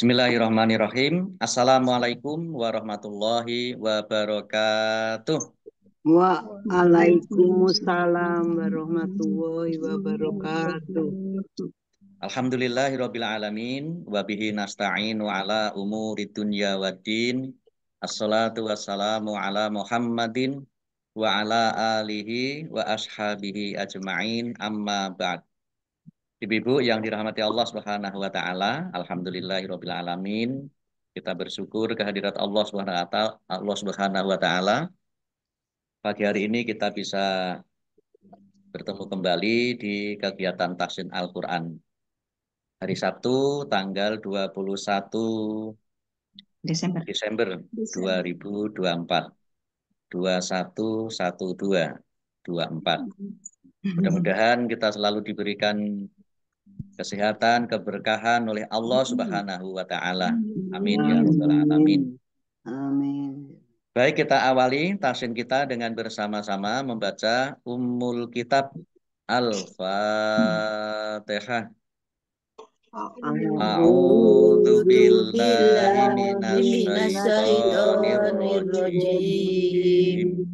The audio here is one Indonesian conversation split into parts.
Bismillahirrahmanirrahim. Assalamualaikum warahmatullahi wabarakatuh. Waalaikumsalam warahmatullahi wabarakatuh. Alhamdulillahirabbil alamin wa bihi nasta'in wa ala umuri dunya waddin. Assalatu wassalamu ala Muhammadin wa ala alihi wa ashabihi ajma'in amma ba'd. Ibu-ibu yang dirahmati Allah Subhanahu wa taala, alhamdulillahirabbil alamin. Kita bersyukur kehadirat Allah Subhanahu wa taala. Pagi hari ini kita bisa bertemu kembali di kegiatan tahsin Al-Quran. Hari Sabtu tanggal 21 Desember 2024. 211224. Mudah-mudahan kita selalu diberikan kesehatan, keberkahan oleh Allah Subhanahu wa taala. Amin ya rabbal alamin. Amin. Baik, kita awali tahsin kita dengan bersama-sama membaca Ummul Kitab Al-Fatihah. A'udzu billahi minasyaitonir rajim.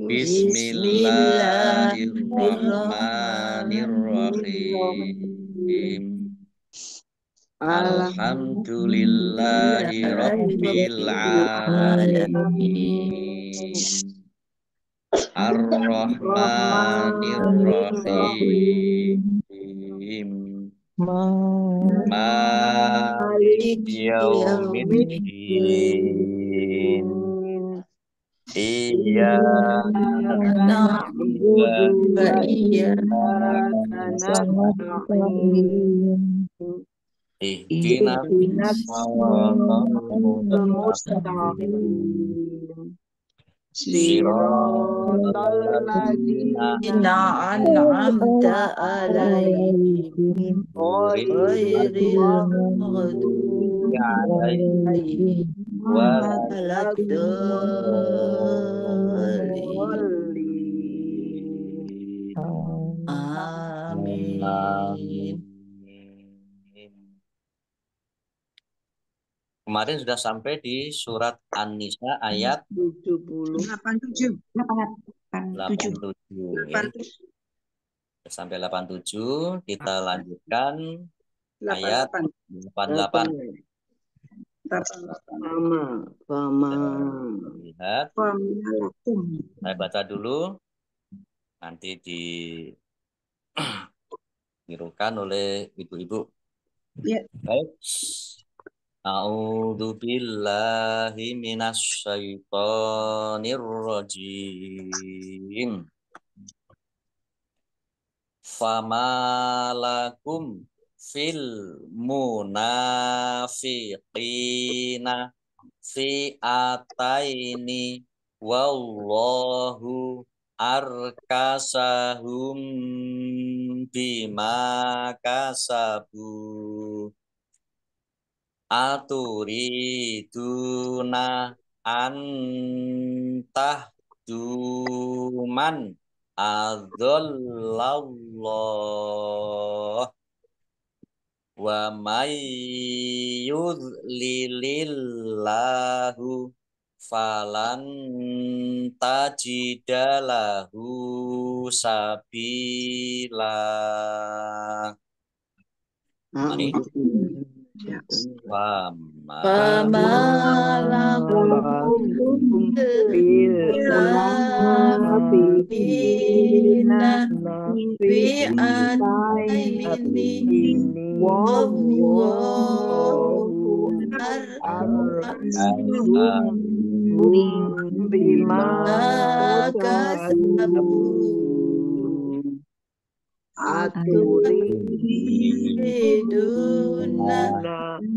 Bismillahirrahmanirrahim. Alhamdulillahi rabbil alamin. Ar-Rahmanir-Rahim. Maliki yaumiddin. Iyyaka na'budu wa iyyaka nasta'in. Ihdinas siratal mustaqim. Siratal ladzina an'amta 'alaihim ghairil maghdubi 'alaihim waladdallin. Amin. Kemarin sudah sampai di surat An-Nisa ayat 87. 87. Ya. Sampai 87, kita lanjutkan ayat 88. Fama. Lihat. Saya baca dulu. Nanti ditirukan oleh ibu-ibu. Ya. Baik. A'udzu billahi minasyaitonir rajim. Famalakum fil munafiqina fi'ataini wallahu arkasahum bima kasabu. Aturiduna antahduman adzallallah wa may yudlilillahu falan tajidalahu sabila. Mari. Famalakum fil munafiqina fi'ataini wallahu arkasahum bima kasabu. Aturiduna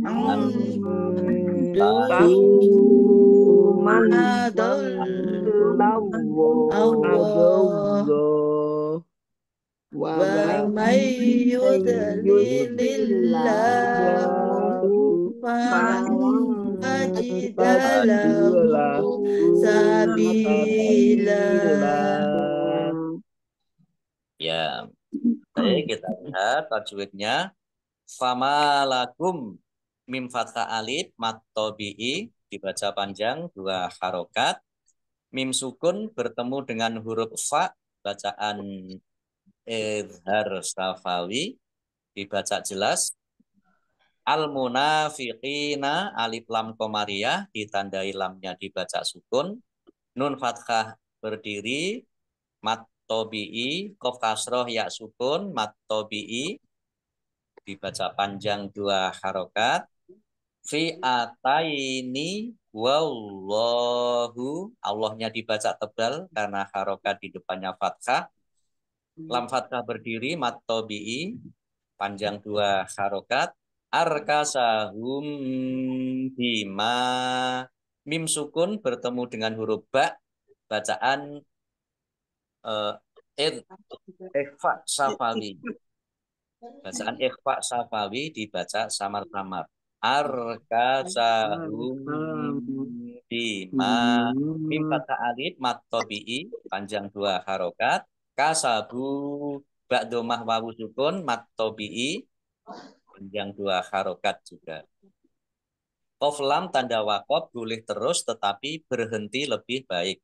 antahduman adzallallah wa may yudlilillahu falan tajidalahu sabila. Ya. Baik, kita lihat tajwidnya. Famalakum Mim fathah alif mat tabi'i dibaca panjang 2 harokat. Mim sukun bertemu dengan huruf fa bacaan izhar safawi dibaca jelas. Al munafiqina alif lam komariah ditandai lamnya dibaca sukun. Nun fathah berdiri mat tabi'i qaf kasroh ya sukun mat tabi'i dibaca panjang 2 harokat. Fi ataini wallahu Allahnya dibaca tebal karena harokat di depannya fathah. Lam fathah berdiri mat tabi'i panjang 2 harokat. Arkasahum bima mim sukun bertemu dengan huruf ba bacaan ikhfa safawi. Bacaan ikhfa safawi dibaca samar-samar. Arkasahum bima mim fathah alif mat tabi'i panjang 2 harokat. Kasabu ba'domah wawu sukun mat tabi'i panjang 2 harokat juga. Qaf lam tanda waqaf boleh terus tetapi berhenti lebih baik.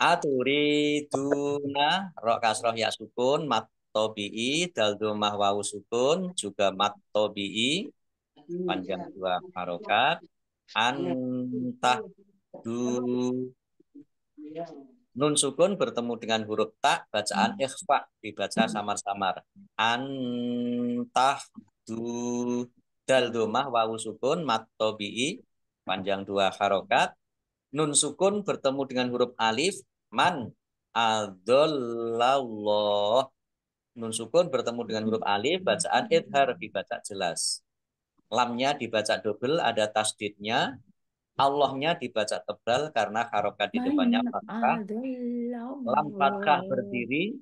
Aturiduna ra kasroh ya sukun mat tabi'i dal domah wawu sukun juga mat tabi'i panjang 2 harokat. Antah du nun sukun bertemu dengan huruf ta bacaan ikhfa dibaca samar-samar. Antah du dal domah wawu sukun mat tabi'i panjang 2 harokat. Nun sukun bertemu dengan huruf alif man adallallah. Nun sukun bertemu dengan huruf alif bacaan idhar dibaca jelas. Lamnya dibaca double ada tasdidnya. Allahnya dibaca tebal karena harokat di depannya fathah. Lam fathah berdiri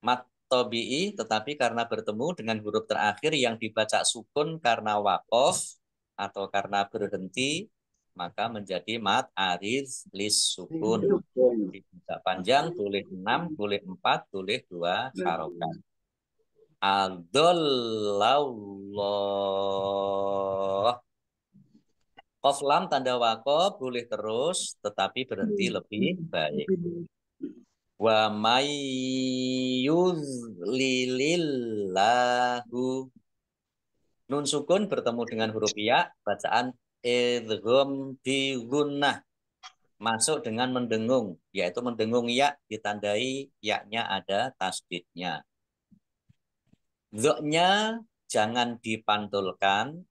mat tabi'i tetapi karena bertemu dengan huruf terakhir yang dibaca sukun karena waqaf atau karena berhenti maka menjadi mat ariz lis sukun. Dibaca panjang boleh 6, boleh 4, boleh 2 harokat. Adallallah. Qaf lam tanda waqaf boleh terus tetapi berhenti lebih baik. Wa may yudlilillahu nun sukun bertemu dengan huruf ya bacaan idgham bi gunnah masuk dengan mendengung yaitu mendengung ya ditandai yaknya ada tasdidnya. Dznya jangan dipantulkan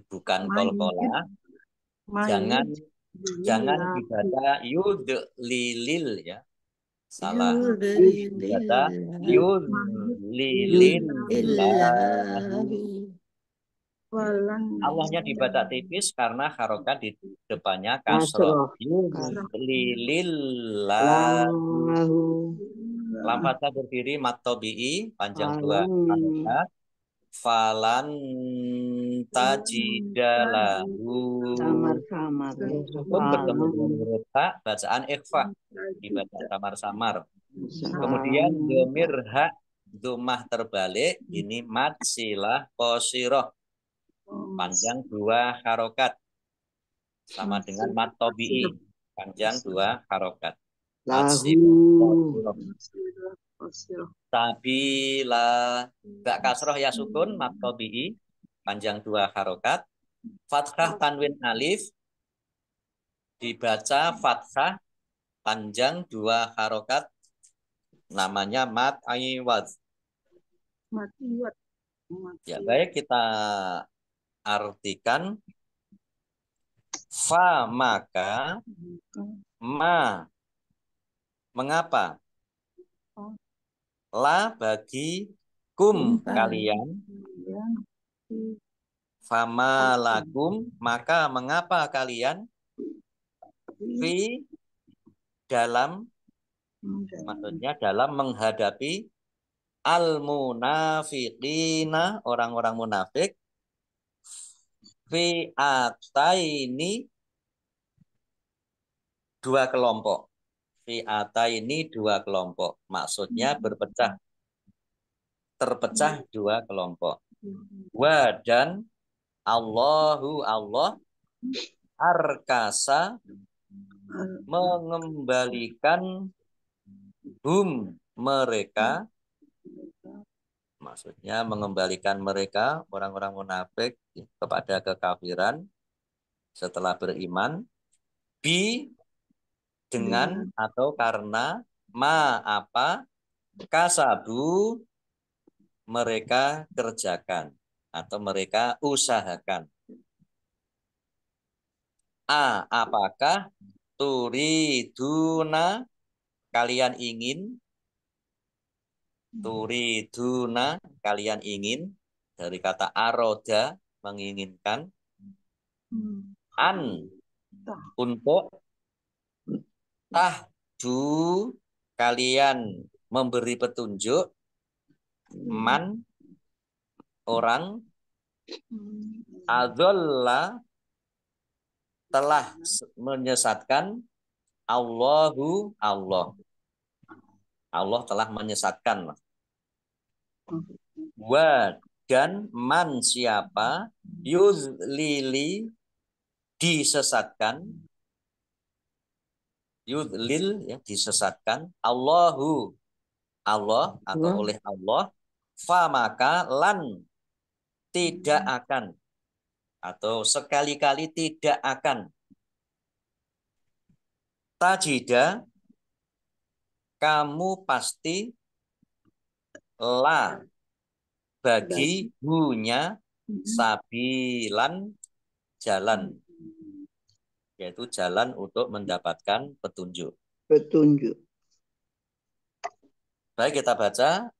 bukan kolkola. Jangan dibaca yudlilil ya. Salah. Dibaca yudlilillahu. Allahnya dibaca tipis karena harokat di depannya kasroh. Yudlilillahu. Lam fathah berdiri mat tabi'i panjang 2 harokat. Falan tajidalahu. Samar-samar. Sukun bertemu dengan huruf ta bacaan ikhfa dibaca samar-samar. Kemudian domir ha domah terbalik ini mad silah qasiroh panjang 2 harokat sama dengan mad tabi'i panjang 2 harokat. Sabila bak kasroh ya sukun mad tabi'i panjang 2 harokat. Fathah tanwin alif dibaca fathah panjang 2 harokat namanya mat aiwad. Ya baik kita artikan fa maka ma mengapa la bagi kum kalian fama lakum maka mengapa kalian fi dalam maksudnya dalam menghadapi al munafiqina orang-orang munafik fi ataini 2 kelompok. Fi ataini 2 kelompok. Maksudnya terpecah 2 kelompok. Wa dan Allahu Allah arkasa mengembalikan mereka, maksudnya mengembalikan mereka orang-orang munafik kepada kekafiran setelah beriman dengan atau karena apa kasabu mereka kerjakan atau mereka usahakan. Apakah turiduna kalian ingin, turiduna kalian ingin, dari kata aroda menginginkan, untuk tahdu kalian memberi petunjuk, orang adzalla telah menyesatkan, Allah telah menyesatkan. Dan man siapa yudlili disesatkan, yudlil ya disesatkan, Allah atau oleh Allah, maka lan tidak akan atau sekali-kali tidak akan tajida kamu pasti bagi hunya sabilan jalan, yaitu jalan untuk mendapatkan petunjuk. Baik, kita baca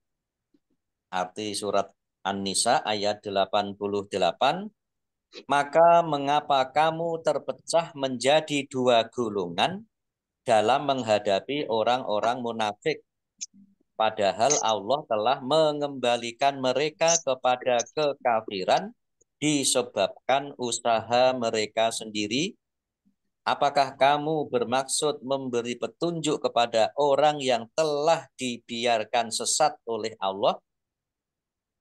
arti surat An-Nisa ayat 88. Maka mengapa kamu terpecah menjadi dua golongan dalam menghadapi orang-orang munafik, padahal Allah telah mengembalikan mereka kepada kekafiran disebabkan usaha mereka sendiri? Apakah kamu bermaksud memberi petunjuk kepada orang yang telah dibiarkan sesat oleh Allah?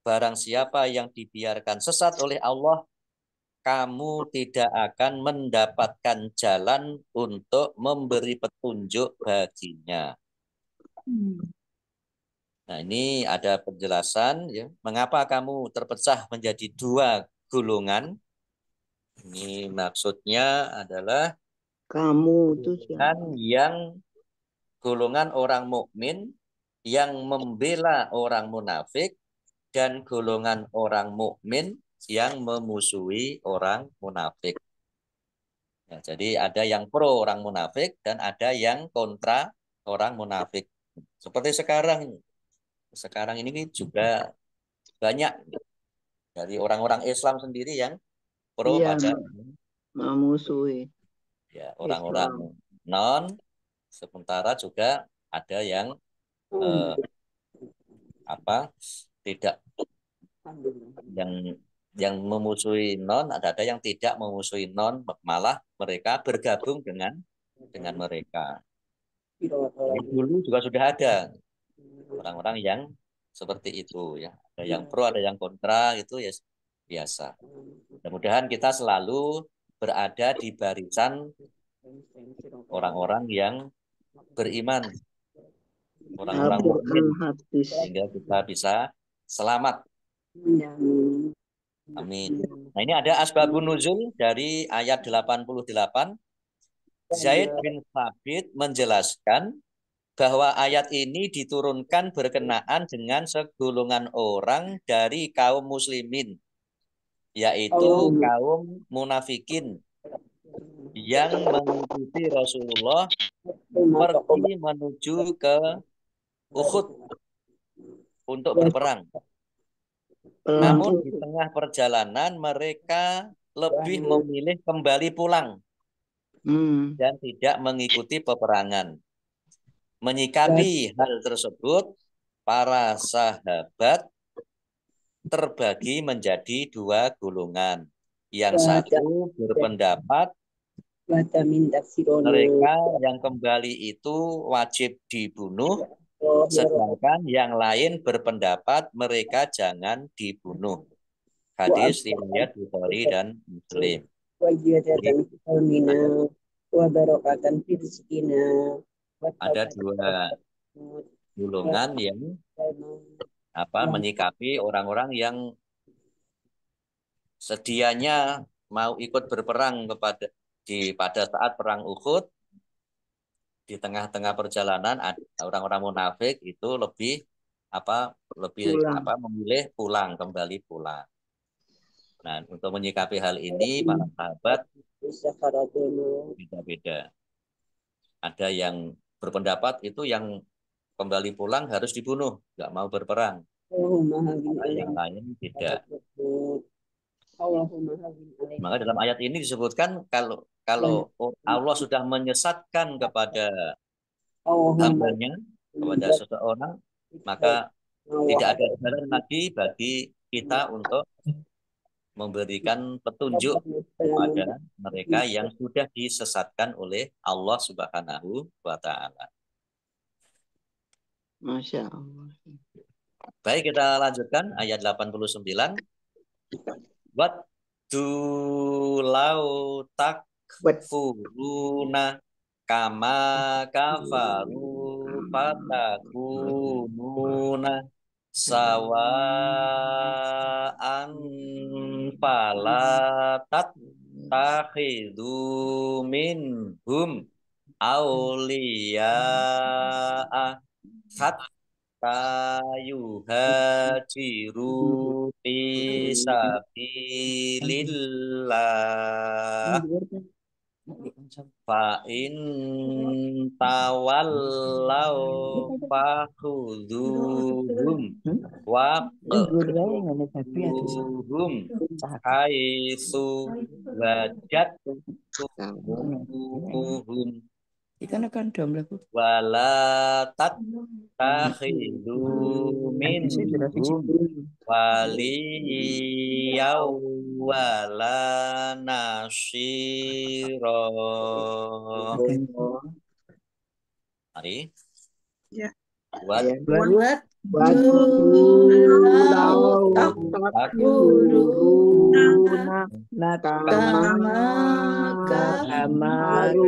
Barang siapa yang dibiarkan sesat oleh Allah, kamu tidak akan mendapatkan jalan untuk memberi petunjuk baginya. Nah, ini ada penjelasan ya, mengapa kamu terpecah menjadi dua golongan. Ini maksudnya adalah kamu itu golongan orang mukmin yang membela orang munafik, dan golongan orang mukmin yang memusuhi orang munafik. Ya, jadi ada yang pro orang munafik dan ada yang kontra orang munafik. Seperti sekarang ini juga banyak dari orang-orang Islam sendiri yang pro pada memusuhi ya orang-orang non, sementara juga ada yang tidak yang memusuhi non, ada yang tidak memusuhi non, malah mereka bergabung dengan mereka. Jadi dulu juga sudah ada orang-orang yang seperti itu ya, ada yang pro, ada yang kontra, itu ya biasa. Mudah-mudahan kita selalu berada di barisan orang-orang yang beriman, orang-orang mukmin, sehingga kita bisa selamat. Amin. Nah, ini ada asbabun nuzul dari ayat 88. Zaid bin Thabit menjelaskan bahwa ayat ini diturunkan berkenaan dengan segolongan orang dari kaum muslimin, yaitu kaum munafikin yang mengikuti Rasulullah pergi menuju ke Uhud untuk berperang. Namun di tengah perjalanan mereka lebih memilih kembali pulang dan tidak mengikuti peperangan. Menyikapi hal tersebut, para sahabat terbagi menjadi dua golongan. Yang satu berpendapat mereka yang kembali itu wajib dibunuh, sedangkan yang lain berpendapat mereka jangan dibunuh. Hadis riwayat Bukhari dan Muslim. wajibatan ilmina wa barakatan fi rizqina wa Ada dua golongan yang menyikapi orang-orang yang sedianya mau ikut berperang pada saat perang Uhud. Di tengah-tengah perjalanan orang-orang munafik itu lebih memilih kembali pulang. Nah, untuk menyikapi hal ini para sahabat beda-beda. Ada yang berpendapat itu yang kembali pulang harus dibunuh, nggak mau berperang. Ada yang lain tidak. Maka dalam ayat ini disebutkan kalau Allah sudah menyesatkan kepada hambanya, kepada seseorang, maka tidak ada jalan lagi bagi kita untuk memberikan petunjuk kepada mereka yang sudah disesatkan oleh Allah Subhanahu wa Ta'ala. Masya Allah. Baik, kita lanjutkan ayat 89. Waddu lau takfuruna kama kafaru fatakununa sawa'an fala tattakhidhu minhum awliya'a yuhajiru fi sabilillah fa in tawallaw fakhudhuhum wa qtuluhum haitsu wajadtumuhum wala takhidu minhum waliyaw wala nasira. Mari. Ya. Buat lau takfuruna kama kafaru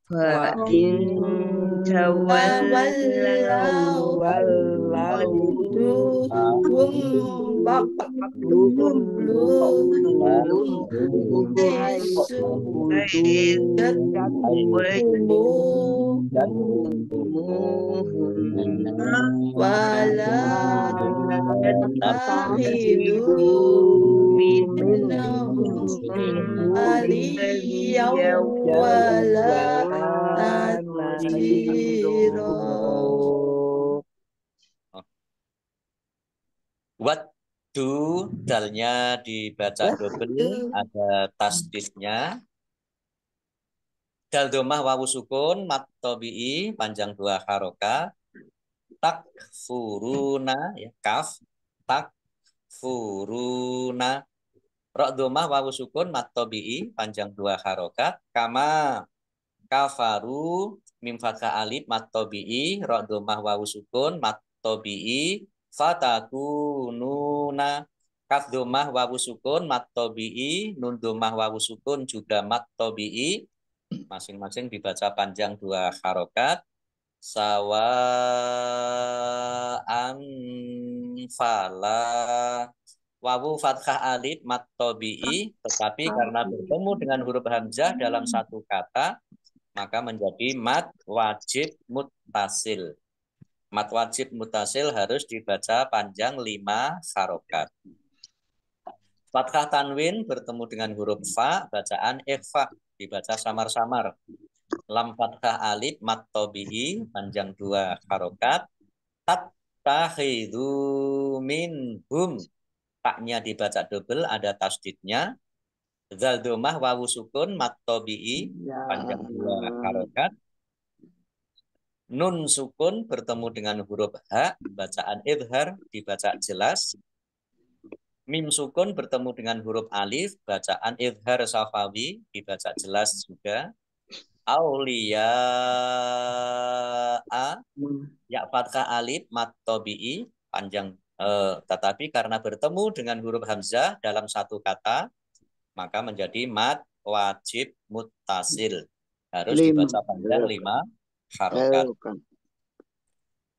Fa'in tawallau wala takhidu minhum aliyaw wala nasiro. Waddu, dalnya dibaca double, ada tasdidnya. Dal domah wawu sukun, mat tobi'i, panjang 2 harokat. Takfuruna, ya, kaf. Takfuruna. Rok domah wawu sukun, mat tobi'i, panjang 2 harokat. Kama kafaru, mim fathah alif, mat tobi'i, rok domah wawu sukun, mat tobi'i. Fatakununa, kaf domah wawu sukun mat tobi'i, nun domah wawu sukun juga mat tobi'i, masing-masing dibaca panjang 2 harokat. Sawa'an fala, wawu fathah alif mat tobi'i, tetapi karena bertemu dengan huruf hamzah dalam satu kata maka menjadi mat wajib muttasil. Mat wajib mutasil harus dibaca panjang 5 harokat. Fathah tanwin bertemu dengan huruf fa, bacaan ikhfa, dibaca samar-samar. Lam fathah alif mat tobi'i, panjang 2 harokat. Tattakhidhu minhum taknya dibaca double, ada tasdidnya. Zal domah wawu sukun mat tobi'i Ya. panjang 2 harokat. Nun sukun bertemu dengan huruf H, bacaan idhar dibaca jelas. Mim sukun bertemu dengan huruf alif, bacaan idhar safawi dibaca jelas juga. Aulia ya fathah alif mat tobi'i panjang, tetapi karena bertemu dengan huruf hamzah dalam satu kata maka menjadi mat wajib muttasil, harus dibaca panjang 5 harokat.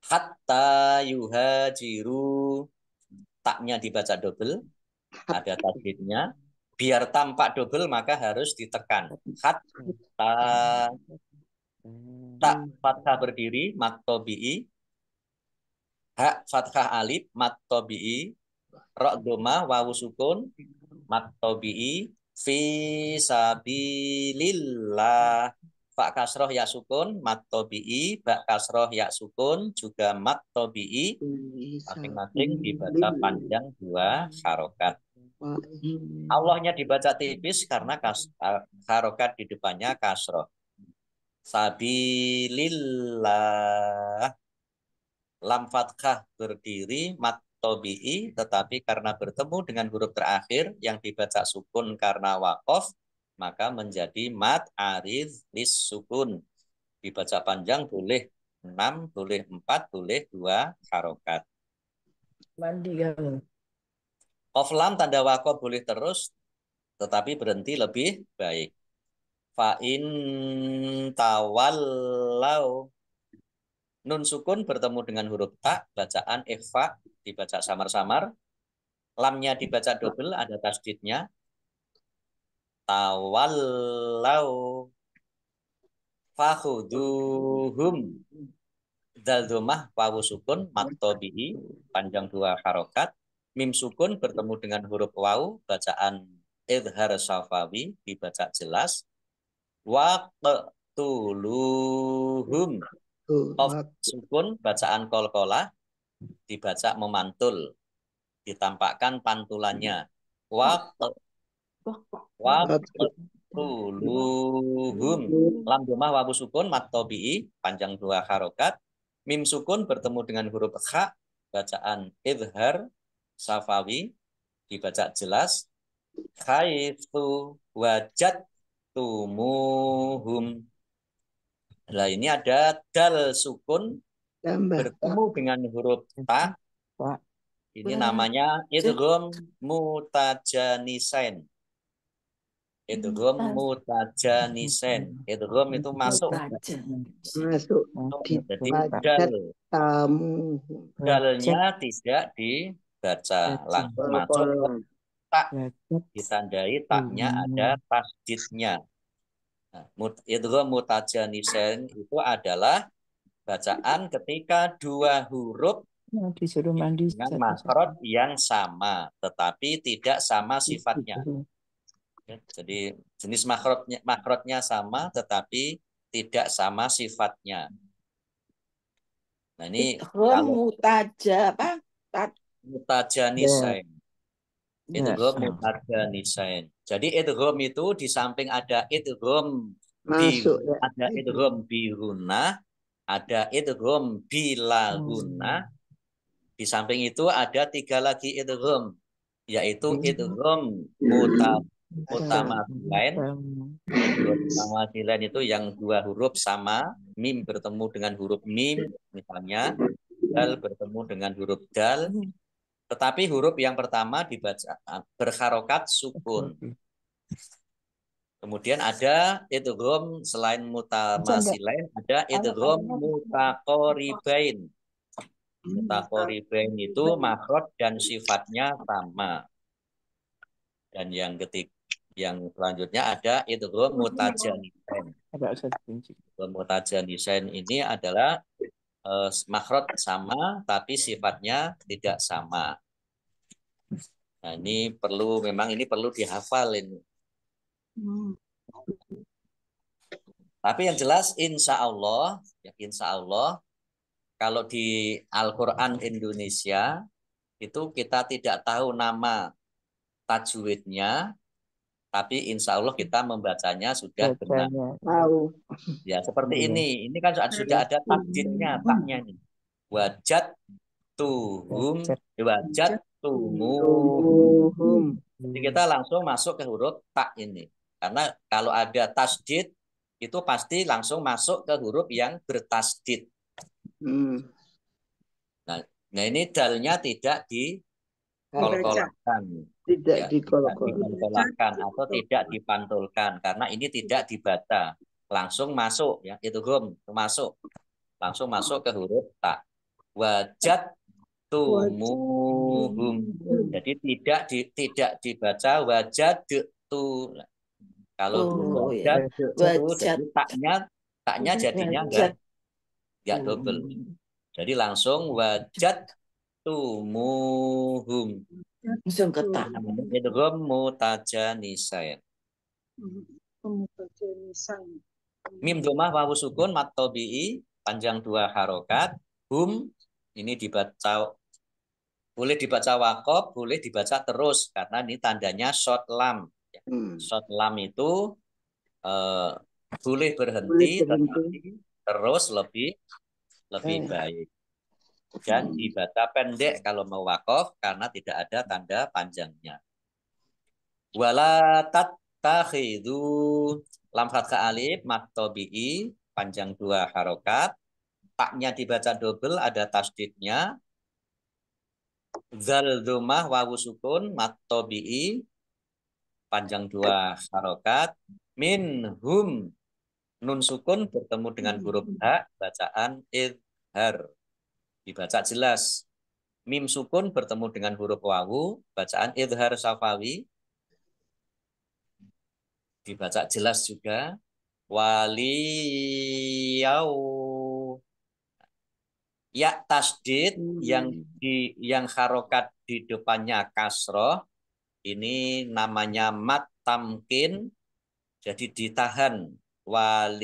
Hatta yuhajiru, taknya dibaca double, ada tasdidnya. Biar tampak double maka harus ditekan. Hatta, tak fathah berdiri mat tobi'i, hak fathah alif mat tobi'i, ra dhamma wawu sukun mat tobi'i, fi sabilillah, fa kasroh ya sukun mat tobi'i, ba kasroh ya sukun juga mat tobi'i, masing-masing dibaca panjang 2 harokat. Allahnya dibaca tipis karena harokat di depannya kasroh. Sabilillah, lam fathah berdiri mat tobi'i, tetapi karena bertemu dengan huruf terakhir yang dibaca sukun karena wakof maka menjadi mat arid lis sukun, dibaca panjang boleh 6, boleh 4, boleh 2 harokat. Mandi kamu. Qaf lam tanda wakof boleh terus, tetapi berhenti lebih baik. Fa in tawallau, nun sukun bertemu dengan huruf ta, bacaan ikhfa dibaca samar-samar. Lamnya dibaca double, ada tasdidnya. Tawallau fakhuduhum, dal domah wawu sukun mat tobi'i panjang 2 harokat. Mim sukun bertemu dengan huruf wawu, bacaan idhar safawi dibaca jelas. Waqtuluhum, qaf sukun bacaan kolkolah dibaca memantul, ditampakkan pantulannya. Waqtuluhum, lam domah wawu sukun mat tobi'i panjang 2 harokat. Mim sukun bertemu dengan huruf kha, bacaan idhar safawi dibaca jelas. Khaitu wajadtumuhum. Nah, ini ada dal sukun bertemu dengan huruf ta. Ini namanya idgham mutajanisain. Idgham mutajanisain. Idgham itu masuk. Jadi dalnya tidak dibaca, langsung masuk ke tak, ditandai taknya ada tasdidnya. Idgham mutajanisain itu adalah bacaan ketika 2 huruf Disuruh mandi dengan makhraj yang sama tetapi tidak sama sifatnya. Jadi jenis makhrajnya sama tetapi tidak sama sifatnya. Nah, ini kalau mutajanisain. Idgham mutajanisain. Jadi idgham itu di samping ada idgham ada idgham bihuna, ada idgham bilaguna. Di samping itu ada 3 lagi idgham, yaitu idgham mutamasilain. Mutamasilain itu yang 2 huruf sama, mim bertemu dengan huruf mim misalnya, dal bertemu dengan huruf dal, tetapi huruf yang pertama dibaca berharokat sukun. Kemudian ada idgham selain mutamasilain, ada idgham mutaqoribain. Mutaqoribain itu makhraj dan sifatnya sama. Dan yang selanjutnya ada idgham mutajanisain. Idgham mutajanisain ini adalah makhraj sama tapi sifatnya tidak sama. Nah, ini perlu dihafal ini. Tapi yang jelas insya Allah kalau di Al-Quran Indonesia itu kita tidak tahu nama tajwidnya, tapi insya Allah kita membacanya sudah benar. Bacanya. Tahu. Ya, seperti Iya. ini kan sudah ada tasdidnya, taknya ini. Wajat tuhum, Bacet. wajat tumu. Tumuhum. Jadi kita langsung masuk ke huruf tak ini. Karena kalau ada tasdid, itu pasti langsung masuk ke huruf yang bertasdid. Hmm. Nah ini dalnya tidak dikolkolkan. Tidak Ya, tidak dikolkol. dikolkolkan atau tidak dipantulkan. Karena ini tidak dibaca. Langsung masuk. Ya, itu hum, masuk. Langsung masuk ke huruf tak. Wajat tumuhum. Jadi tidak dibaca wajad tu. Kalau Oh wajad ya. tu, Wajat. jadi taknya jadinya Wajat. enggak double. Jadi langsung wajad tumuhum. Langsung ke tak. Namanya idgham mutajanisain. Mim domah wawu sukun mat tabi'i panjang 2 harokat. Hum ini boleh dibaca wakof, boleh dibaca terus karena ini tandanya short lam. Short lam itu boleh berhenti, tetapi terus lebih baik. Dan dibaca pendek kalau mau wakof karena tidak ada tanda panjangnya. Wala tattakhidhu lam fathah alif mat tabi'i panjang 2 harokat. Taknya dibaca double, ada tasdidnya. Zal dhammah wawu sukun mat tabi'i panjang 2 harokat. Minhum nun sukun bertemu dengan huruf ha, bacaan idhar. Dibaca jelas. Mim sukun bertemu dengan huruf wawu, bacaan idhar safawi. Dibaca jelas juga. Waliyau. Ya tasdid yang harokat di depannya kasroh. Ini namanya mat tamkin. Jadi ditahan. Waliyau.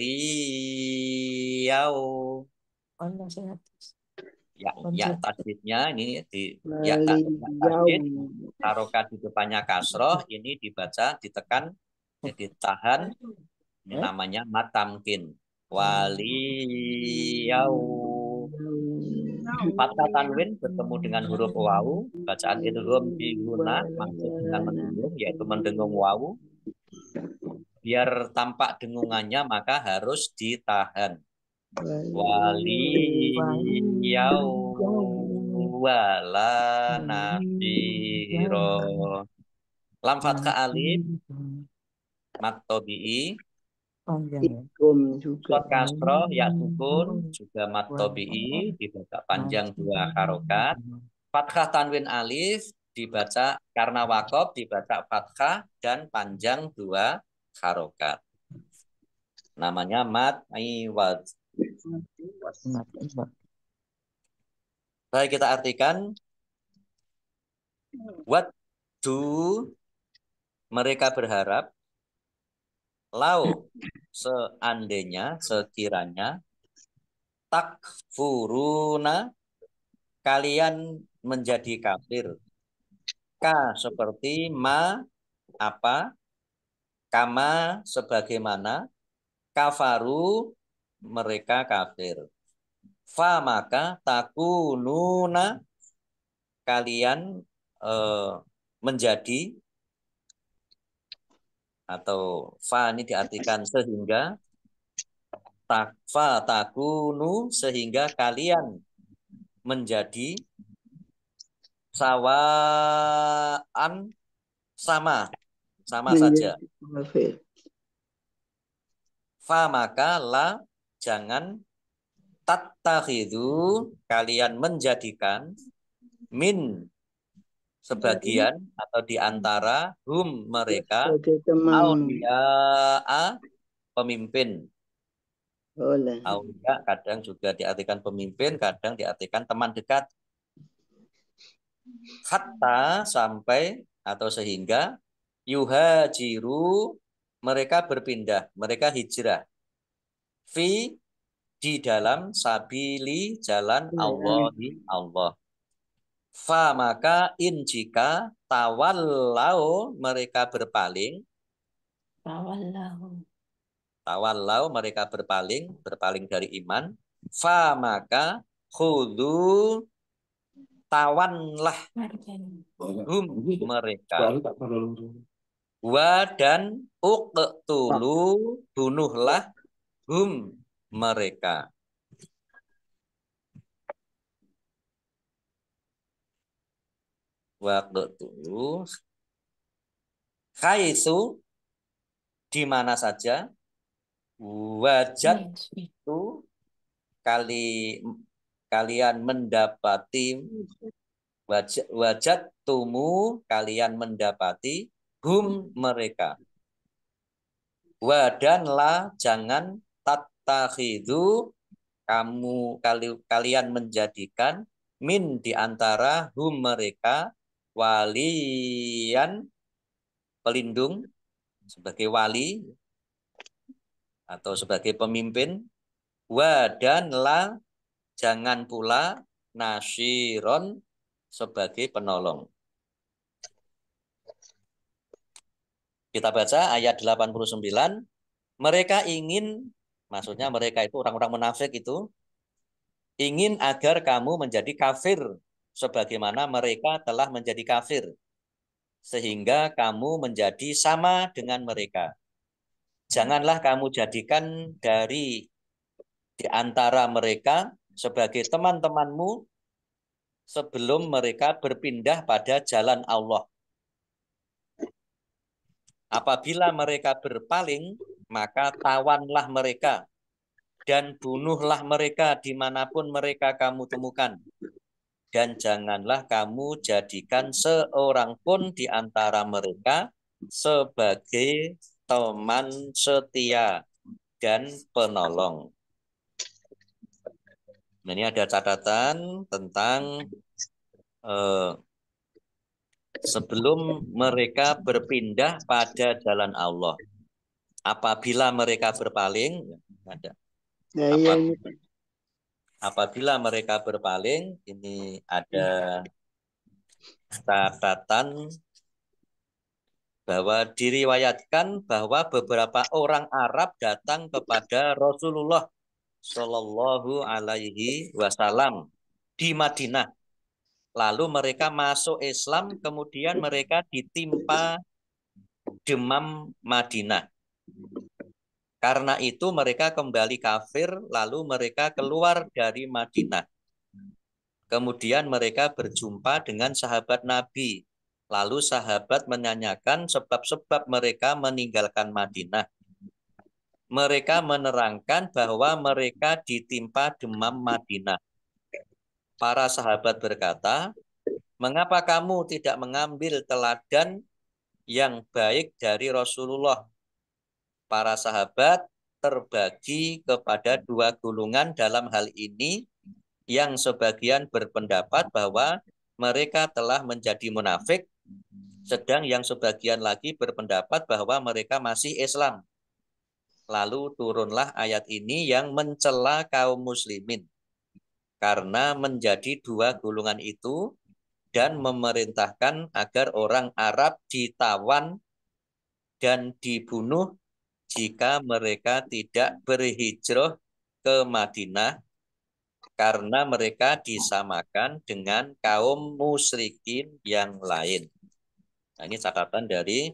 Ya tasdidnya ini tasdid harokat di depannya kasroh ini dibaca ditekan jadi tahan ini namanya mat tamkin. Waliyau. Fathah tanwin bertemu dengan huruf wawu, bacaan idgham fi guna maksud dengan mendengung yaitu mendengung wawu. Biar tampak dengungannya maka harus ditahan. Waliyau wala nasiro. Lam fathah alif mat tabi'i short kasroh ya sukun juga mat tabi'i dibaca panjang 2 harokat. Fathah tanwin alif dibaca karena wakof dibaca fathah dan panjang 2 harokat. Namanya mat iwad. Baik, kita artikan. What do mereka berharap? Lau seandainya, sekiranya takfuruna kalian menjadi kafir. Ka seperti ma apa, kama sebagaimana, kafaru mereka kafir. Fa maka takununa kalian menjadi, atau fa ini diartikan sehingga, fa takunu sehingga kalian menjadi sawaan sama saja. Fa maka la jangan tattakhidhu kalian menjadikan min sebagian atau di antara hum mereka auliya'a pemimpin. Aulia kadang juga diartikan pemimpin, kadang diartikan teman dekat. Hatta sampai atau sehingga yuhajiru mereka berpindah, mereka hijrah. Fi di dalam sabili jalan Allah. Fa maka in jika tawallau mereka berpaling, tawallau mereka berpaling dari iman. Fa maka khudu tawanlah hum mereka. Wa dan uqtulu bunuhlah hum mereka. Wa uqtulu khaisu di mana saja wajat itu kalian mendapati wajat tumu kalian mendapati hum mereka. Wadanlah jangan tattakhidhu kalian menjadikan min di antara hum mereka waliyan pelindung sebagai wali atau sebagai pemimpin. Wadanlah jangan pula nasyiron sebagai penolong. Kita baca ayat 89. Mereka ingin, maksudnya mereka itu orang-orang munafik itu, ingin agar kamu menjadi kafir sebagaimana mereka telah menjadi kafir. Sehingga kamu menjadi sama dengan mereka. Janganlah kamu jadikan di antara mereka sebagai teman-temanmu sebelum mereka berpindah pada jalan Allah. Apabila mereka berpaling, maka tawanlah mereka dan bunuhlah mereka dimanapun mereka kamu temukan. Dan janganlah kamu jadikan seorang pun di antara mereka sebagai teman setia dan penolong. Ini ada catatan tentang sebelum mereka berpindah pada jalan Allah. Apabila mereka berpaling, apabila mereka berpaling, ini ada catatan bahwa diriwayatkan bahwa beberapa orang Arab datang kepada Rasulullah Shallallahu Alaihi Wasallam di Madinah. Lalu mereka masuk Islam, kemudian mereka ditimpa demam Madinah. Karena itu mereka kembali kafir, lalu mereka keluar dari Madinah. Kemudian mereka berjumpa dengan sahabat Nabi. Lalu sahabat menanyakan sebab-sebab mereka meninggalkan Madinah. Mereka menerangkan bahwa mereka ditimpa demam Madinah. Para sahabat berkata, mengapa kamu tidak mengambil teladan yang baik dari Rasulullah? Para sahabat terbagi kepada dua golongan dalam hal ini, yang sebagian berpendapat bahwa mereka telah menjadi munafik, sedang yang sebagian lagi berpendapat bahwa mereka masih Islam. Lalu turunlah ayat ini yang mencela kaum muslimin karena menjadi dua golongan itu dan memerintahkan agar orang Arab ditawan dan dibunuh jika mereka tidak berhijrah ke Madinah karena mereka disamakan dengan kaum musyrikin yang lain. Nah, ini catatan dari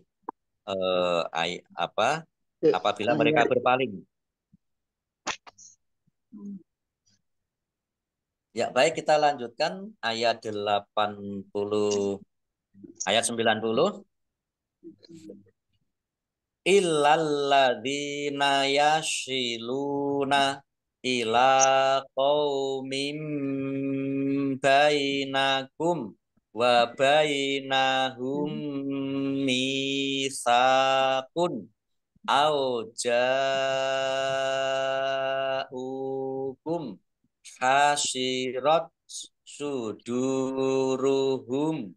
apabila mereka berpaling. Ya, baik, kita lanjutkan ayat 90. Illalladzina yashiluna ila qaumin bainakum wa bainahum mitsaqun au ja'ukum hasirat suduruhum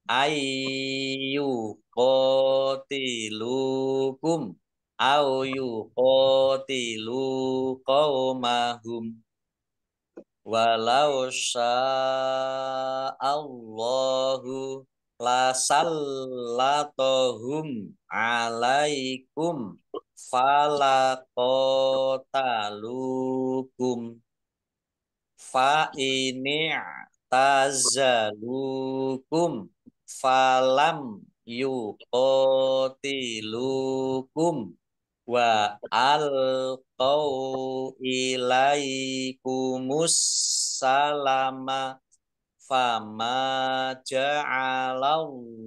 ayyu qatilukum au yuqatilu qaumahum Walau sya'allahu lasallatohum alaikum falaqotalukum fa ini tazalukum falam yuqotilukum wa alqau ilaikumus salama fama ja'alallahu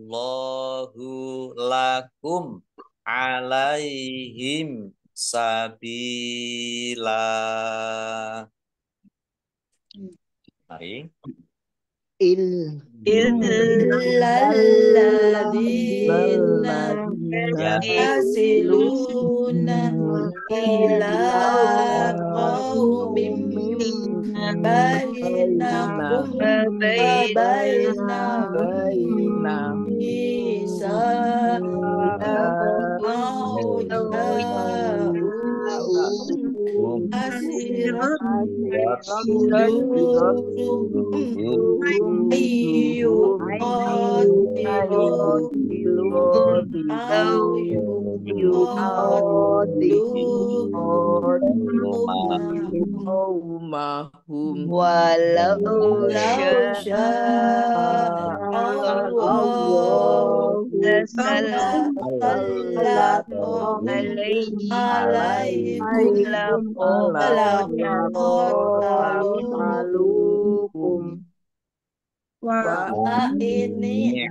lakum alaihim sabila. Mari. Illalladzina Ya. yasiluna ila qaumin bainakum wa bainahum misaqun au ja'ukum asirat suduruhum ayyuqatilukum au yuqatilukum Walau walau sya'allahu lasallatohum alaikum falaqotalukum wa ini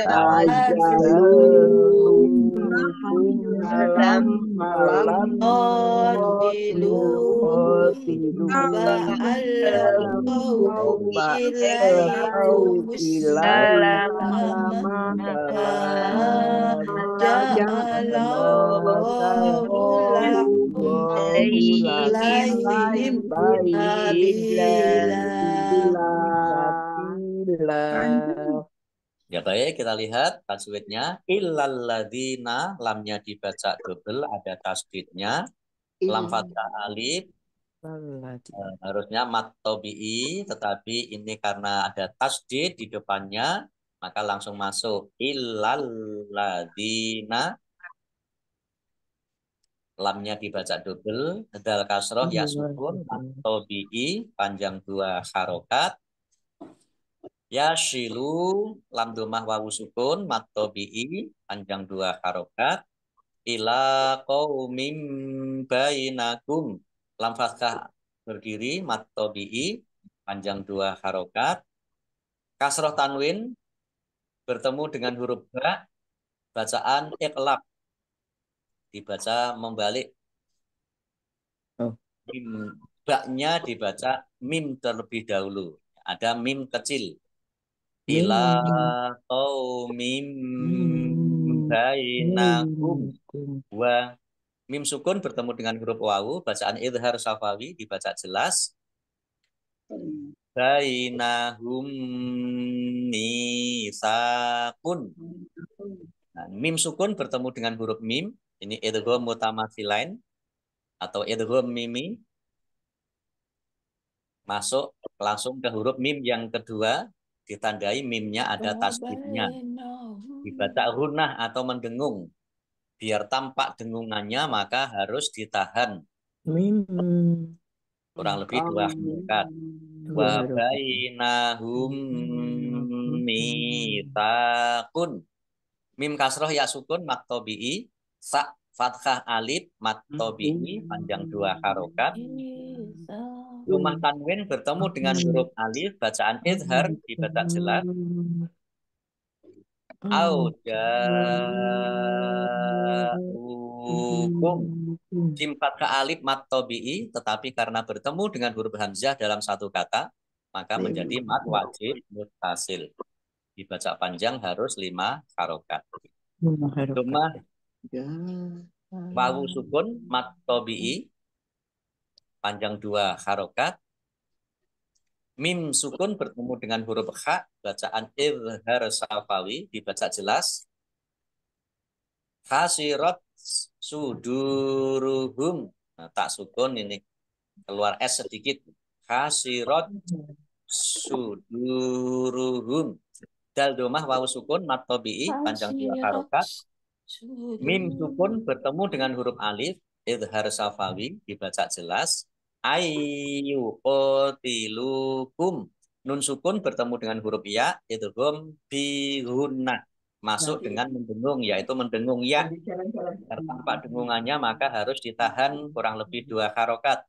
qatilukum ilaikum salama ja'alallahu lakum alaihim sabila. Ya baik, kita lihat tajwidnya. Illalladzina, lamnya dibaca double, ada tasdidnya. Lam fathah alif harusnya mat tobi'i, tetapi ini karena ada tasdid di depannya, maka langsung masuk illalladzina. Lamnya dibaca double, dal kasroh ya sukun, mat tobi'i, panjang 2 harokat. Ya shilu, lam domah wawu sukun, mat tobi'i, panjang 2 harokat. Ila qaumim bainakum, lam fathah berdiri, mat tobi'i, panjang 2 harokat. Kasroh tanwin bertemu dengan huruf ba, bacaan iqlab, dibaca membalik. Baknya dibaca mim terlebih dahulu, ada mim kecil. Ila qaumim bainakum wa mim sukun bertemu dengan huruf wawu, bacaan idhar safawi, dibaca jelas. Bainahum misakun. Nah, mim sukun bertemu dengan huruf mim, ini idgham mutamatsilain atau idgham mimi, masuk langsung ke huruf mim yang kedua, ditandai mimnya ada tasdidnya, dibaca hunah atau mendengung. Biar tampak dengungannya maka harus ditahan kurang lebih 2 harokat. Wa bainahum mitsaqun. Mim kasroh ya sukun mat tobi'i, sa fathah alif mat tobi'i, panjang 2 harokat. Rumah tanwin bertemu dengan huruf alif, bacaan idhar, dibaca jelas. Auja'ukum. Jim fathah alif mat tobi'i, tetapi karena bertemu dengan huruf hamzah dalam satu kata, maka menjadi mat wajib muttasil. Dibaca panjang harus 5 harokat. Rumah wawu sukun mat tobi'i, panjang 2 harokat. Mim sukun bertemu dengan huruf kha, bacaan idhar safawi, dibaca jelas. Khasirat suduruhum. Nah, tak sukun ini keluar S sedikit. khasirat suduruhum. Dal domah wawu sukun mat tabi'i panjang 2 harokat. Mim sukun bertemu dengan huruf alif idhar safawi dibaca jelas. Ayu qatilukum. Nun sukun bertemu dengan huruf ya idgham bihunna. Masuk dengan mendengung yaitu mendengung ya. Tanpa dengungannya maka harus ditahan kurang lebih 2 harokat.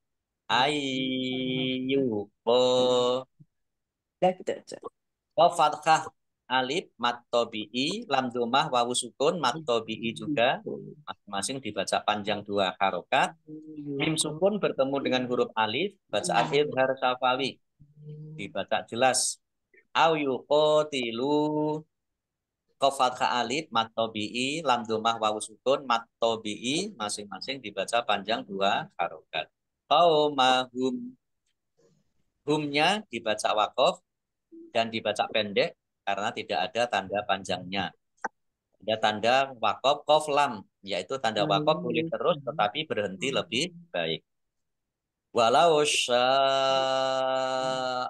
Ayu Dah kita aja. fathah alif mat tabi'i lam domah wawu sukun mat tabi'i juga masing-masing dibaca panjang 2 harokat. Mim sukun bertemu dengan huruf alif bacaan idhar safawi dibaca jelas. Au yuqatilu fathah alif mat tabi'i lam domah wawu sukun mat tabi'i masing-masing dibaca panjang 2 harokat. Qaumahum humnya dibaca waqaf dan dibaca pendek karena tidak ada tanda panjangnya. Ada tanda waqaf qaf lam, yaitu tanda waqaf boleh terus tetapi berhenti lebih baik. Walau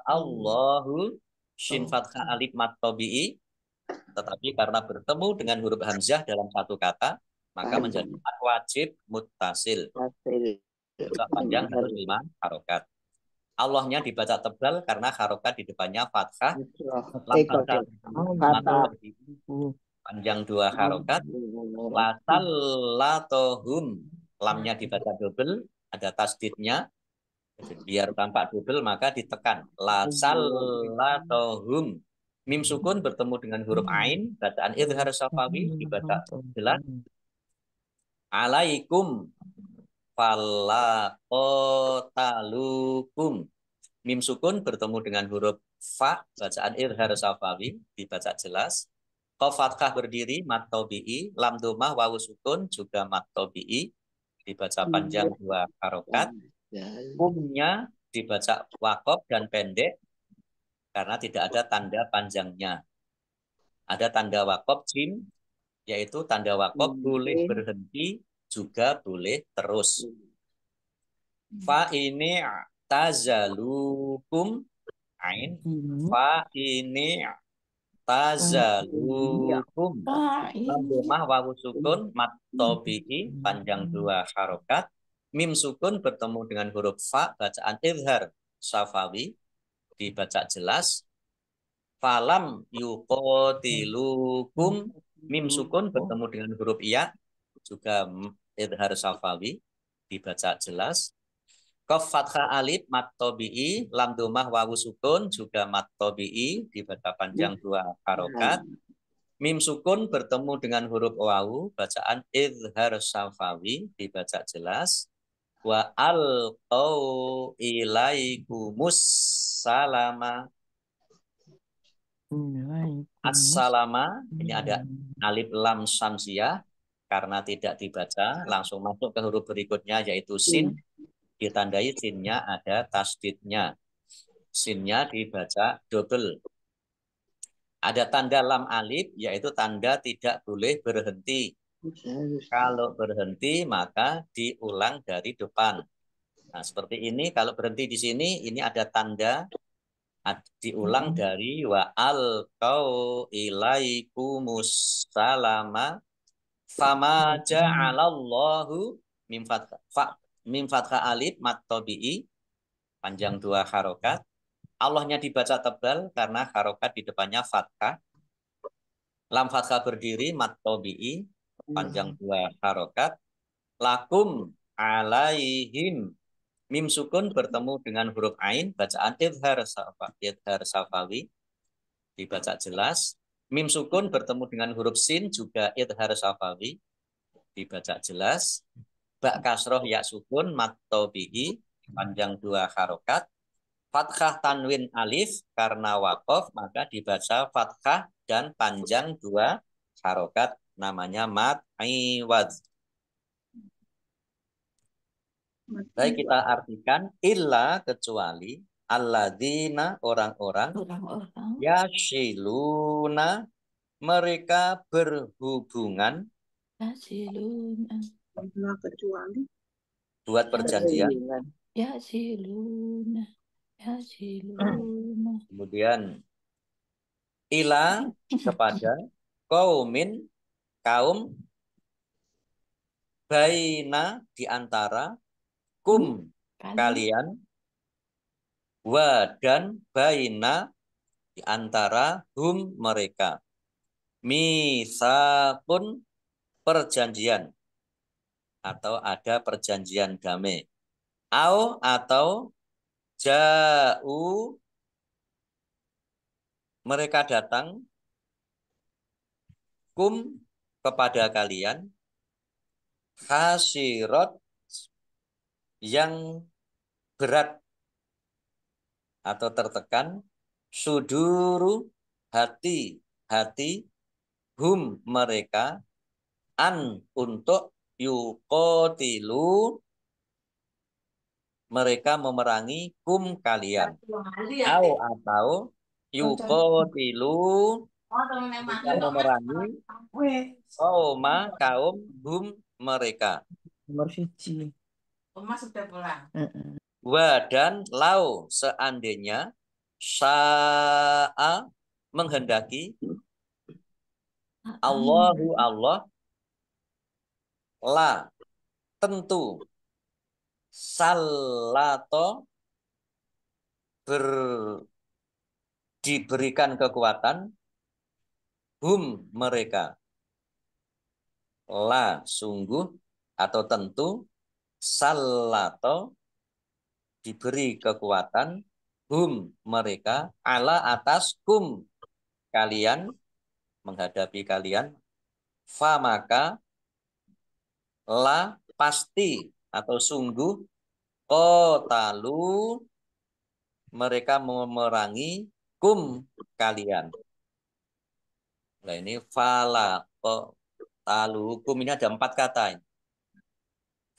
Allahu shin fathah alif mat tabi'i, tetapi karena bertemu dengan huruf hamzah dalam satu kata maka menjadi wajib muttasil. Baca panjang harus 5 harokat. Allahnya dibaca tebal karena harokat di depannya fathah. Lam fathah panjang 2 harokat. Lasallatohum lamnya dibaca double, ada tasdidnya. Biar tampak double maka ditekan. Lasallatohum. Mim sukun bertemu dengan huruf ain, bacaan idhar safawi dibaca jelas. Alaikum falakotalukum. Mim sukun bertemu dengan huruf fa, bacaan idhar safawi dibaca jelas. Qaf fathah berdiri mat tabi'i, lam domah wawu sukun juga mat tabi'i dibaca panjang 2 harokat. Umnya dibaca waqaf dan pendek karena tidak ada tanda panjangnya. Ada tanda waqaf jim, yaitu tanda waqaf boleh berhenti juga boleh terus. Fa ini tazalukum ain. Fa ini tazalukum. Lam domah wawu sukun mat tabi'i panjang 2 harokat. Mim sukun bertemu dengan huruf fa bacaan idhar safawi dibaca jelas. Falam yuqatilukum. Mim sukun bertemu dengan huruf iya juga idhar safawi dibaca jelas. Qaf fathah alif mat tabi'i lam domah wawu sukun juga mat tabi'i dibaca panjang 2 harokat. Mim sukun bertemu dengan huruf wawu bacaan idhar safawi dibaca jelas. Wa alqau ilaikumus salama. As-salama ini ada alif lam syamsiyah karena tidak dibaca langsung masuk ke huruf berikutnya yaitu sin. Ditandai sinnya ada tasdidnya. Sinnya dibaca double. Ada tanda lam alif yaitu tanda tidak boleh berhenti. Kalau berhenti maka diulang dari depan. Nah, seperti ini kalau berhenti di sini ini ada tanda diulang dari wa alqau ilaikumus salama fama ja'alallahu mim fathah alif mat tabi'i panjang 2 harokat. Allahnya dibaca tebal karena harokat di depannya fathah. Lam fathah berdiri mat tabi'i panjang 2 harokat. Lakum alaihim. Mim sukun bertemu dengan huruf ain bacaan idhar safawi dibaca jelas. Mim sukun bertemu dengan huruf sin juga idhar safawi dibaca jelas. Ba kasroh ya sukun mat tabi'i panjang 2 harokat. Fathah tanwin alif karena waqaf maka dibaca fathah dan panjang 2 harokat namanya mat iwad. Baik, kita artikan illa kecuali alladzina orang-orang yasiluna mereka berhubungan Illa kecuali buat perjanjian Yasiluna. Kemudian ila kepada kaumin kaum baina di antara kum kalian wa dan baina di antara hum mereka misakun perjanjian atau ada perjanjian damai atau ja'u mereka datang kum kepada kalian hasirat yang berat atau tertekan suduru hati hum mereka an untuk yuqotilu mereka memerangi kum kalian atau yuqotilu mereka memerangi kaum hum mereka Nomor siji. wa dan lau seandainya sya'a menghendaki Allahu Allah la tentu salato diberikan kekuatan hum mereka la sungguh atau tentu salato diberi kekuatan hum mereka ala atas kum kalian menghadapi kalian fa maka la pasti atau sungguh qatalu mereka memerangi kum kalian. Nah ini fala qatalu kum ini ada 4 kata ini.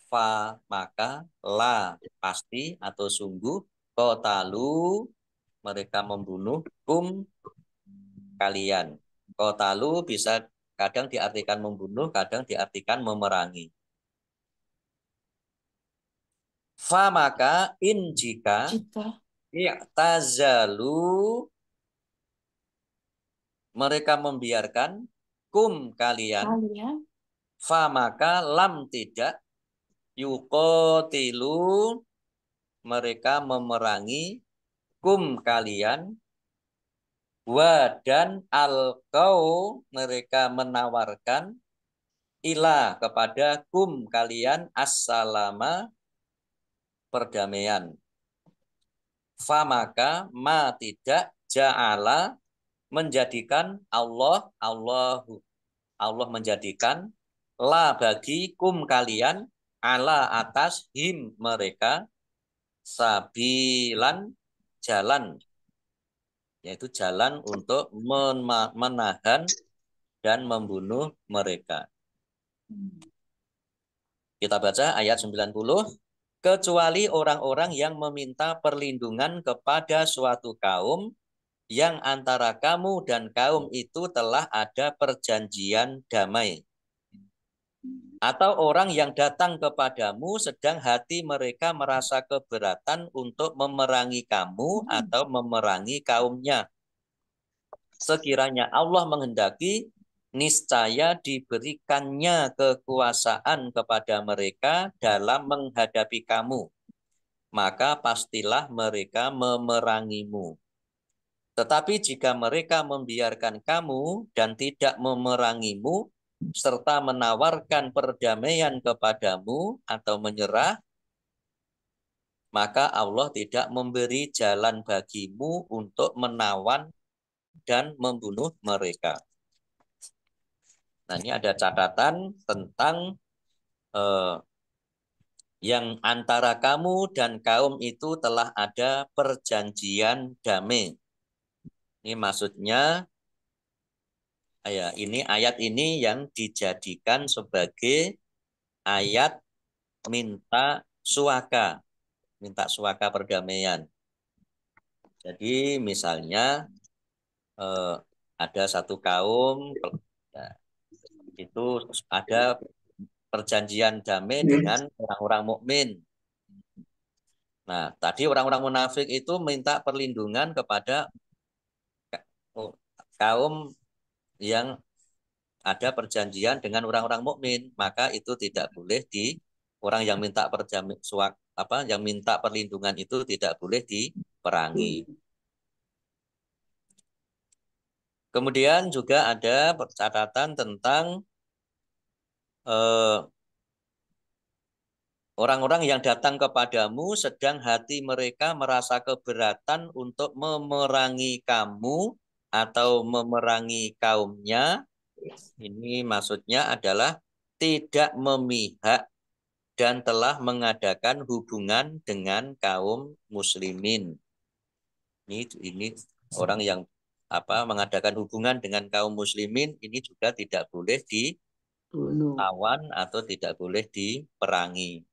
Fa maka la pasti atau sungguh qatalu mereka membunuh kum kalian. Qatalu bisa kadang diartikan membunuh, kadang diartikan memerangi. Fa maka in jika i'tazalu mereka membiarkan kum kalian. Fa maka lam tidak yuqotilu mereka memerangi kum kalian wa dan alqau mereka menawarkan ila kepada kum kalian assalama perdamaian. Fa maka ma tidak ja'ala menjadikan Allah menjadikan la bagi kum kalian ala atas him mereka sabilan jalan yaitu jalan untuk menahan dan membunuh mereka. Kita baca ayat 90. Kecuali orang-orang yang meminta perlindungan kepada suatu kaum yang antara kamu dan kaum itu telah ada perjanjian damai. Atau orang yang datang kepadamu sedang hati mereka merasa keberatan untuk memerangi kamu atau memerangi kaumnya. Sekiranya Allah menghendaki, niscaya diberikannya kekuasaan kepada mereka dalam menghadapi kamu. Maka pastilah mereka memerangimu. Tetapi jika mereka membiarkan kamu dan tidak memerangimu, serta menawarkan perdamaian kepadamu atau menyerah, maka Allah tidak memberi jalan bagimu untuk menawan dan membunuh mereka. Nah, ini ada catatan tentang yang antara kamu dan kaum itu telah ada perjanjian damai. Ini maksudnya ini ayat ini yang dijadikan sebagai ayat minta suaka perdamaian. Jadi misalnya ada satu kaum itu ada perjanjian damai dengan orang-orang mukmin. Nah, tadi orang-orang munafik itu minta perlindungan kepada kaum yang ada perjanjian dengan orang-orang mukmin, maka itu tidak boleh orang yang minta yang minta perlindungan itu tidak boleh diperangi. Kemudian juga ada catatan tentang orang-orang yang datang kepadamu sedang hati mereka merasa keberatan untuk memerangi kamu atau memerangi kaumnya. Ini maksudnya adalah tidak memihak dan telah mengadakan hubungan dengan kaum muslimin. Ini orang yang mengadakan hubungan dengan kaum muslimin ini juga tidak boleh ditawan atau tidak boleh diperangi.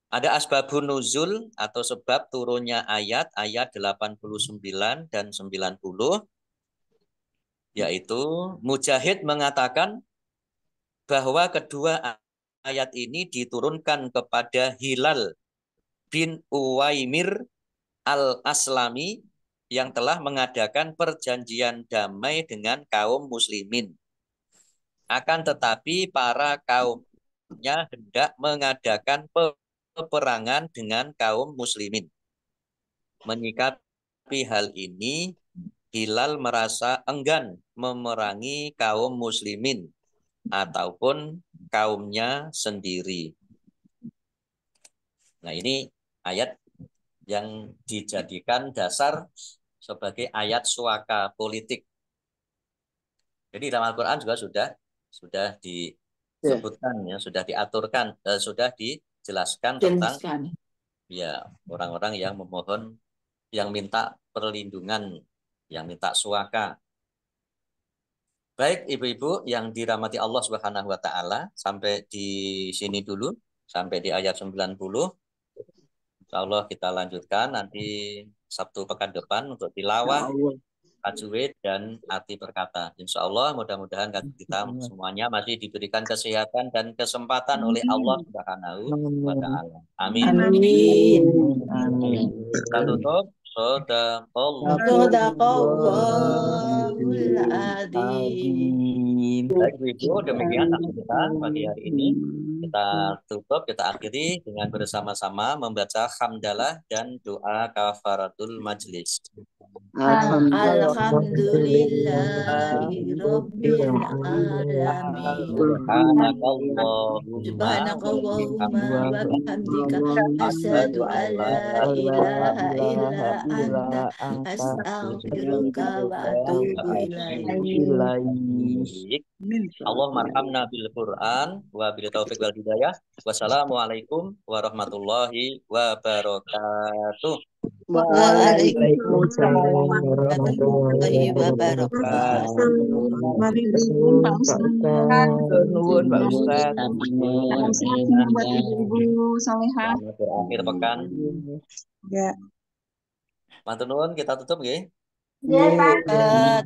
Ada asbabun nuzul atau sebab turunnya ayat 89 dan 90, yaitu Mujahid mengatakan bahwa kedua ayat ini diturunkan kepada Hilal bin Uwaimir al-Aslami yang telah mengadakan perjanjian damai dengan kaum muslimin. Akan tetapi para kaumnya hendak mengadakan peperangan dengan kaum muslimin. Menyikapi hal ini, Hilal merasa enggan memerangi kaum muslimin ataupun kaumnya sendiri. Nah, ini ayat yang dijadikan dasar sebagai ayat suaka politik. Jadi dalam Al-Quran juga sudah disebutkan, ya, sudah diaturkan, sudah dijelaskan tentang ya orang-orang yang memohon, yang minta perlindungan, yang minta suaka. Baik ibu-ibu yang dirahmati Allah Subhanahu wa taala, sampai di sini dulu, sampai di ayat 90. Insya Allah kita lanjutkan nanti Sabtu pekan depan untuk tilawah, tajwid dan arti perkata. Insya Allah mudah-mudahan kita semuanya masih diberikan kesehatan dan kesempatan oleh Allah Subhanahu wa taala. Amin. Amin. Kita tutup. Sadaqallahul azim. Baik ibu, demikian taklim kita pagi hari ini. Kita tutup, kita akhiri dengan bersama-sama membaca hamdalah dan doa kafaratul majlis. Alhamdulillahi Rabbil Alamin. Subhanakallahumma wa bihamdika asyhadu an la ilaha illa anta astaghfiruka wa atubu ilaik. Allah marhamna bil Quran wa bil taufiq wal hidayah. Wassalamualaikum warahmatullahi wabarakatuh. Waalaikumsalam warahmatullahi wabarakatuh. Waalaikumsalam Pak Ustaz. Nuwun Pak Ustaz. Sehat buat ibu-ibu salehah. Selamat berakhir pekan. Ya. Matur nuwun, kita tutup nggih. Ya, Pak.